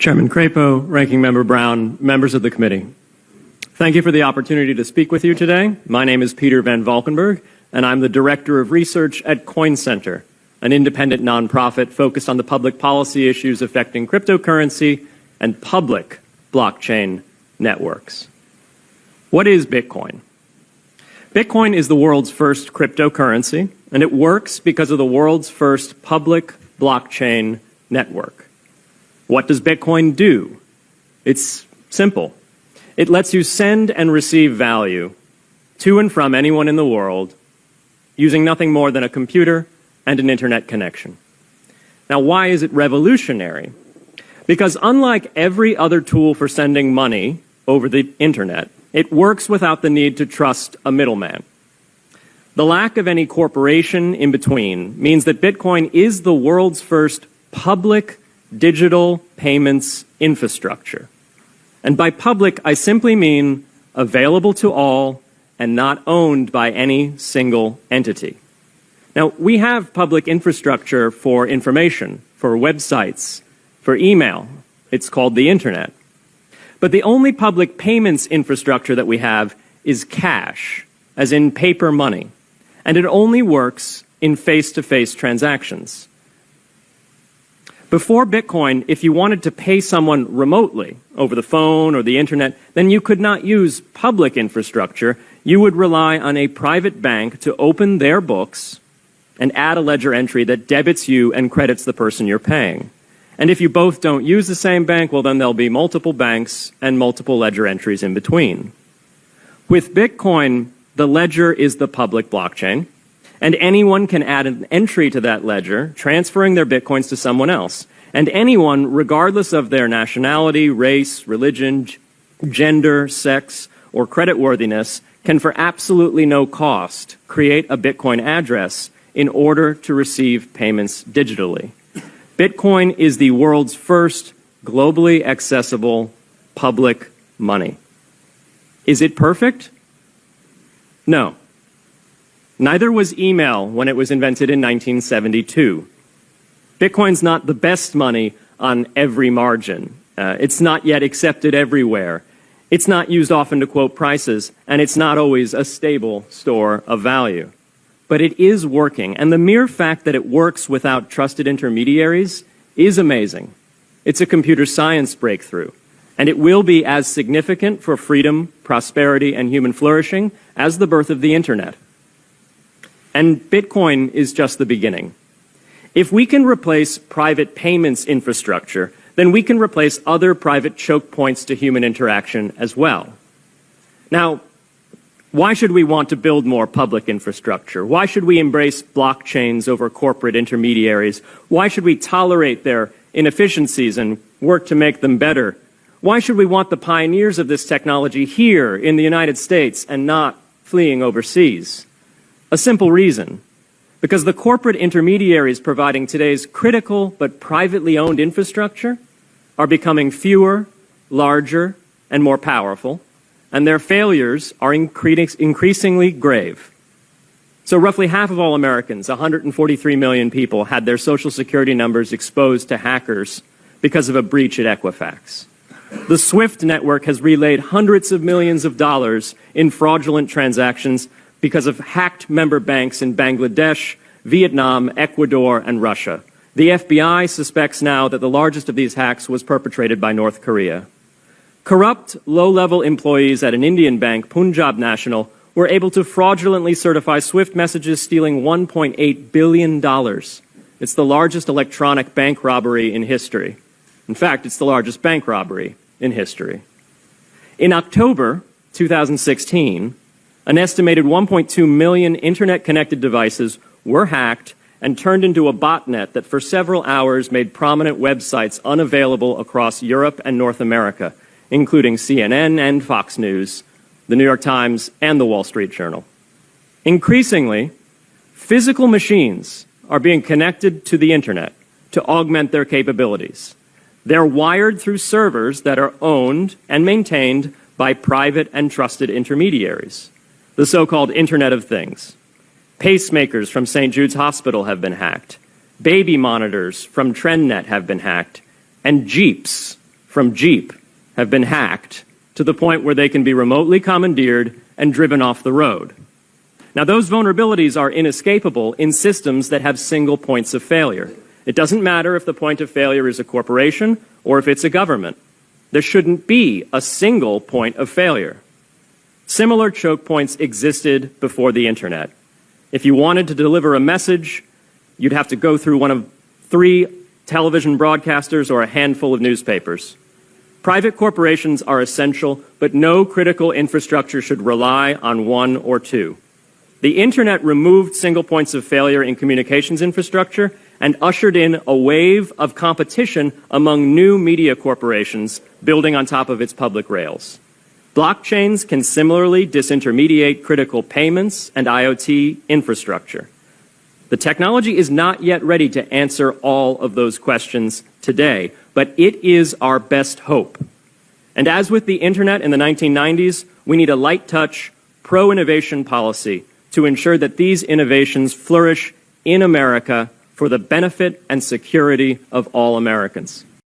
Chairman Crapo, Ranking Member Brown, members of the committee. Thank you for the opportunity to speak with you today. My name is Peter Van Valkenburg, and I'm the Director of Research at Coin Center, an independent nonprofit focused on the public policy issues affecting cryptocurrency and public blockchain networks. What is Bitcoin? Bitcoin is the world's first cryptocurrency, and it works because of the world's first public blockchain network. What does Bitcoin do? It's simple. It lets you send and receive value to and from anyone in the world using nothing more than a computer and an internet connection. Now, why is it revolutionary? Because unlike every other tool for sending money over the internet, it works without the need to trust a middleman. The lack of any corporation in between means that Bitcoin is the world's first public digital payments infrastructure. And by public, I simply mean available to all and not owned by any single entity. Now, we have public infrastructure for information, for websites, for email. It's called the internet. But the only public payments infrastructure that we have is cash, as in paper money. And it only works in face-to-face transactions. Before Bitcoin, if you wanted to pay someone remotely over the phone or the internet, then you could not use public infrastructure. You would rely on a private bank to open their books and add a ledger entry that debits you and credits the person you're paying. And if you both don't use the same bank, well, then there'll be multiple banks and multiple ledger entries in between. With Bitcoin, the ledger is the public blockchain, and anyone can add an entry to that ledger, transferring their Bitcoins to someone else. And anyone, regardless of their nationality, race, religion, gender, sex, or creditworthiness, can for absolutely no cost create a Bitcoin address in order to receive payments digitally. Bitcoin is the world's first globally accessible public money. Is it perfect? No. Neither was email when it was invented in 1972. Bitcoin's not the best money on every margin. It's not yet accepted everywhere. It's not used often to quote prices, and it's not always a stable store of value. But it is working, and the mere fact that it works without trusted intermediaries is amazing. It's a computer science breakthrough, and it will be as significant for freedom, prosperity, and human flourishing as the birth of the internet. And Bitcoin is just the beginning. If we can replace private payments infrastructure, then we can replace other private choke points to human interaction as well. Now, why should we want to build more public infrastructure? Why should we embrace blockchains over corporate intermediaries? Why should we tolerate their inefficiencies and work to make them better? Why should we want the pioneers of this technology here in the United States and not fleeing overseas? A simple reason. Because the corporate intermediaries providing today's critical but privately owned infrastructure are becoming fewer, larger, and more powerful, and their failures are increasingly grave. So roughly half of all Americans, 143 million people, had their Social Security numbers exposed to hackers because of a breach at Equifax. The SWIFT network has relayed hundreds of millions of dollars in fraudulent transactions because of hacked member banks in Bangladesh, Vietnam, Ecuador, and Russia. The FBI suspects now that the largest of these hacks was perpetrated by North Korea. Corrupt, low-level employees at an Indian bank, Punjab National, were able to fraudulently certify SWIFT messages stealing $1.8 billion. It's the largest electronic bank robbery in history. In fact, it's the largest bank robbery in history. In October 2016, an estimated 1.2 million internet-connected devices were hacked and turned into a botnet that for several hours made prominent websites unavailable across Europe and North America, including CNN and Fox News, the New York Times, and the Wall Street Journal. Increasingly, physical machines are being connected to the internet to augment their capabilities. They're wired through servers that are owned and maintained by private and trusted intermediaries, the so-called Internet of Things. Pacemakers from St. Jude's Hospital have been hacked. Baby monitors from TrendNet have been hacked. And Jeeps from Jeep have been hacked to the point where they can be remotely commandeered and driven off the road. Now, those vulnerabilities are inescapable in systems that have single points of failure. It doesn't matter if the point of failure is a corporation or if it's a government. There shouldn't be a single point of failure. Similar choke points existed before the internet. If you wanted to deliver a message, you'd have to go through one of 3 television broadcasters or a handful of newspapers. Private corporations are essential, but no critical infrastructure should rely on 1 or 2. The internet removed single points of failure in communications infrastructure and ushered in a wave of competition among new media corporations building on top of its public rails. Blockchains can similarly disintermediate critical payments and IoT infrastructure. The technology is not yet ready to answer all of those questions today, but it is our best hope. And as with the internet in the 1990s, we need a light-touch, pro-innovation policy to ensure that these innovations flourish in America for the benefit and security of all Americans.